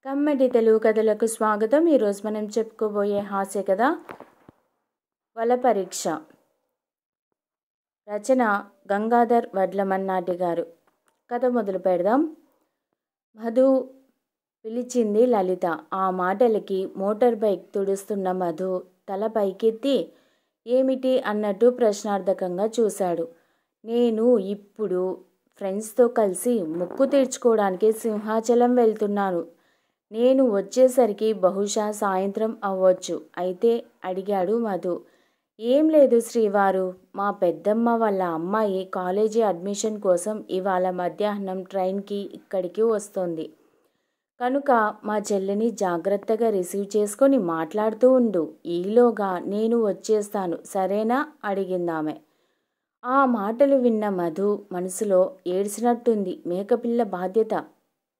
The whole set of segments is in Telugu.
కమ్మటి తెలుగు కథలకు స్వాగతం. ఈరోజు మనం చెప్పుకోబోయే హాస్య కథ వల పరీక్ష. రచన గంగాధర్ వడ్లమన్నాటి గారు. కథ మొదలు పెడదాం. మధు పిలిచింది లలిత. ఆ మాటలకి మోటార్ బైక్ తుడుస్తున్న మధు తల పైకెత్తి ఏమిటి అన్నట్టు ప్రశ్నార్థకంగా చూశాడు. నేను ఇప్పుడు ఫ్రెండ్స్తో కలిసి ముక్కు తీర్చుకోవడానికి సింహాచలం వెళ్తున్నాను. నేను వచ్చేసరికి బహుశా సాయంత్రం అవ్వచ్చు. అయితే అడిగాడు మధు. ఏం లేదు శ్రీవారు, మా పెద్దమ్మ వాళ్ళ అమ్మాయి కాలేజీ అడ్మిషన్ కోసం ఇవాళ మధ్యాహ్నం ట్రైన్కి ఇక్కడికి వస్తుంది. కనుక మా చెల్లిని జాగ్రత్తగా రిసీవ్ చేసుకొని మాట్లాడుతూ ఉండు. ఈలోగా నేను వచ్చేస్తాను, సరేనా అడిగిందామె. ఆ మాటలు విన్న మధు మనసులో ఏడ్చినట్టుంది. మేకపిల్ల బాధ్యత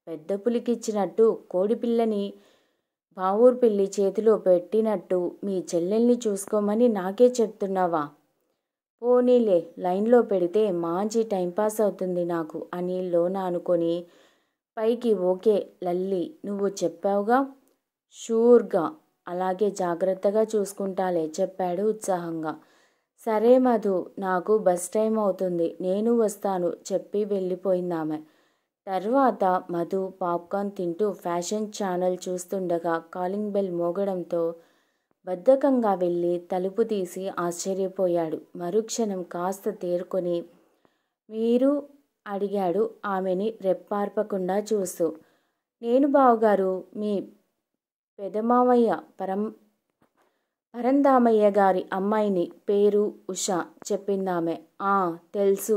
పెద్ద పులికిచ్చినట్టు కోడిపిల్లని బావూరు పిల్లి చేతిలో పెట్టినట్టు మీ చెల్లెల్ని చూసుకోమని నాకే చెప్తున్నావా? పోనీలే, లైన్లో పెడితే మంచి టైంపాస్ అవుతుంది నాకు అని లోన అనుకొని పైకి ఓకే లల్లి, నువ్వు చెప్పావుగా, షూర్గా అలాగే జాగ్రత్తగా చూసుకుంటాలే చెప్పాడు ఉత్సాహంగా. సరే మధు, నాకు బస్ టైం అవుతుంది, నేను వస్తాను చెప్పి వెళ్ళిపోయిందామె. తర్వాత మధు పాప్కార్న్ తింటూ ఫ్యాషన్ ఛానల్ చూస్తుండగా కాలింగ్ బెల్ మోగడంతో బద్ధకంగా వెళ్ళి తలుపు తీసి ఆశ్చర్యపోయాడు. మరుక్షణం కాస్త తేరుకొని మీరు అడిగాడు ఆమెని రెప్పార్పకుండా చూస్తూ. నేను బావగారు, మీ పెదమామయ్య పరందామయ్య గారి అమ్మాయిని, పేరు ఉష చెప్పిందామె. తెలుసు,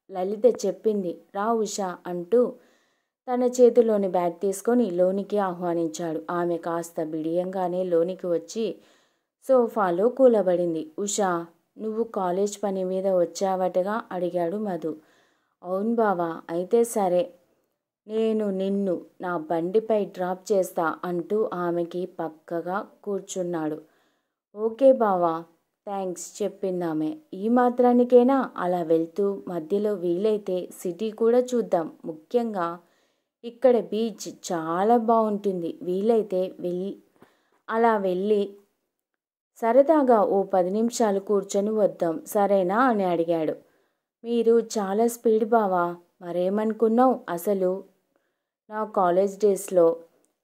లలిత చెప్పింది, రా ఉష అంటూ తన చేతిలోని బ్యాగ్ తీసుకొని లోనికి ఆహ్వానించాడు. ఆమె కాస్త బిడియంగానే లోనికి వచ్చి సోఫాలో కూలబడింది. ఉషా, నువ్వు కాలేజ్ పని మీద వచ్చావటగా అడిగాడు మధు. అవును బావా, అయితే సరే, నేను నిన్ను నా బండిపై డ్రాప్ చేస్తా అంటూ ఆమెకి పక్కగా కూర్చున్నాడు. ఓకే బావా, థ్యాంక్స్ చెప్పిందామె. ఈ మాత్రానికైనా అలా వెళ్తూ మధ్యలో వీలైతే సిటీ కూడా చూద్దాం. ముఖ్యంగా ఇక్కడ బీచ్ చాలా బాగుంటుంది. వీలైతే అలా వెళ్ళి సరదాగా ఓ 10 నిమిషాలు కూర్చొని వద్దాం, సరేనా అని అడిగాడు. మీరు చాలా స్పీడ్ బావా. మరేమనుకున్నావు, అసలు నా కాలేజ్ డేస్లో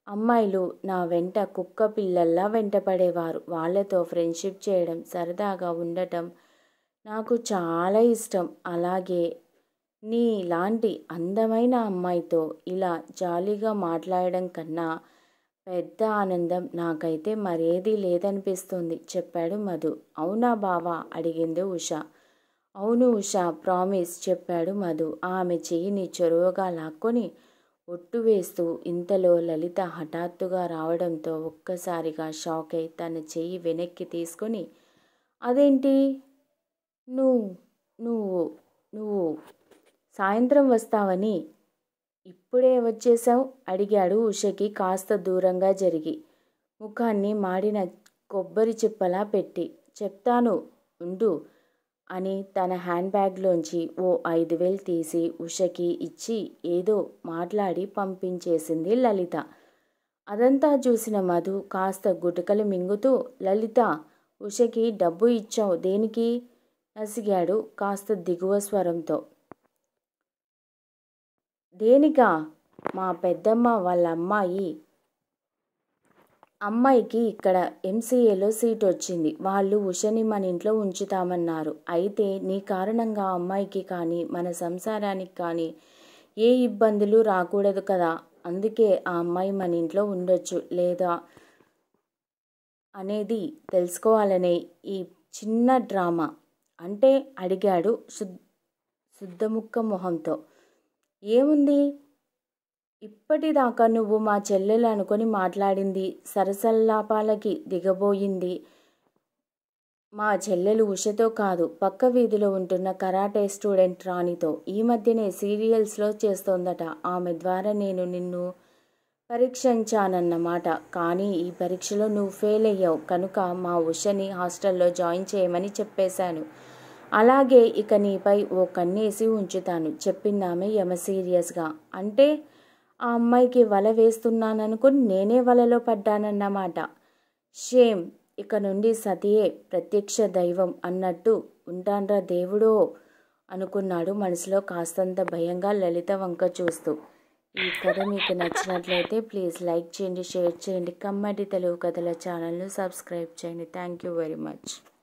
అమ్మాయిలు నా వెంట కుక్క పిల్లల్లా వెంటపడేవారు. వాళ్ళతో ఫ్రెండ్షిప్ చేయడం, సరదాగా ఉండటం నాకు చాలా ఇష్టం. అలాగే నీలాంటి అందమైన అమ్మాయితో ఇలా జాలీగా మాట్లాడడం కన్నా పెద్ద ఆనందం నాకైతే మరేదీ లేదనిపిస్తుంది చెప్పాడు మధు. అవునా బావా అడిగింది ఉష. అవును ఉష, ప్రామిస్ చెప్పాడు మధు ఆమె చెయ్యిని చొరవగా లాక్కొని ఒట్టు వేస్తూ. ఇంతలో లలిత హఠాత్తుగా రావడంతో ఒక్కసారిగా షాక్ అయి తన చెయ్యి వెనక్కి తీసుకొని, అదేంటి, నువ్వు సాయంత్రం వస్తావని ఇప్పుడే వచ్చేసావు అడిగాడు ఉషకి కాస్త దూరంగా జరిగి, ముఖాన్ని మాడిన కొబ్బరి చిప్పలా పెట్టి. చెప్తాను ఉండు అని తన హ్యాండ్ బ్యాగ్లోంచి ఓ 5,000 తీసి ఉషకి ఇచ్చి ఏదో మాట్లాడి పంపించేసింది లలిత. అదంతా చూసిన మధు కాస్త గుటకలు మింగుతూ, లలిత, ఉషకి డబ్బు ఇచ్చావు దేనికి నసిగాడు కాస్త దిగువ స్వరంతో. దేనికా? మా పెద్దమ్మ వాళ్ళ అమ్మాయికి ఇక్కడ ఎంసీఏలో సీట్ వచ్చింది. వాళ్ళు ఉషని మన ఇంట్లో ఉంచుతామన్నారు. అయితే నీ కారణంగా అమ్మాయికి కానీ మన సంసారానికి కానీ ఏ ఇబ్బందులు రాకూడదు కదా, అందుకే ఆ అమ్మాయి మన ఇంట్లో ఉండొచ్చు లేదా అనేది తెలుసుకోవాలనే ఈ చిన్న డ్రామా అంటే అడిగాడు శుద్ధముక్క మొహంతో. ఏముంది, ఇప్పటిదాకా నువ్వు మా చెల్లెలు అనుకొని మాట్లాడింది సరసల్లాపాలకి దిగబోయింది మా చెల్లెలు ఉషతో కాదు, పక్క వీధిలో ఉంటున్న కరాటే స్టూడెంట్ రాణితో. ఈ మధ్యనే సీరియల్స్లో చేస్తోందట. ఆమె ద్వారా నేను నిన్ను పరీక్షించానన్నమాట. కానీ ఈ పరీక్షలో నువ్వు ఫెయిల్ అయ్యావు కనుక మా ఉషని హాస్టల్లో జాయిన్ చేయమని చెప్పేశాను. అలాగే ఇక నీపై ఓ కన్నేసి ఉంచుతాను చెప్పిందామె యమ సీరియస్గా. అంటే ఆ అమ్మాయికి వల వేస్తున్నాననుకుని నేనే వలలో పడ్డానన్నమాట. షేమ్. ఇక నుండి సతియే ప్రత్యక్ష దైవం అన్నట్టు ఉంటాన్రా దేవుడో అనుకున్నాడు మనసులో కాస్తంత భయంగా లలిత వంక చూస్తూ. ఈ కథ మీకు నచ్చినట్లయితే ప్లీజ్ లైక్ చేయండి, షేర్ చేయండి, కమ్మటి తెలుగు కథల ఛానల్ను సబ్స్క్రైబ్ చేయండి. Thank you very much.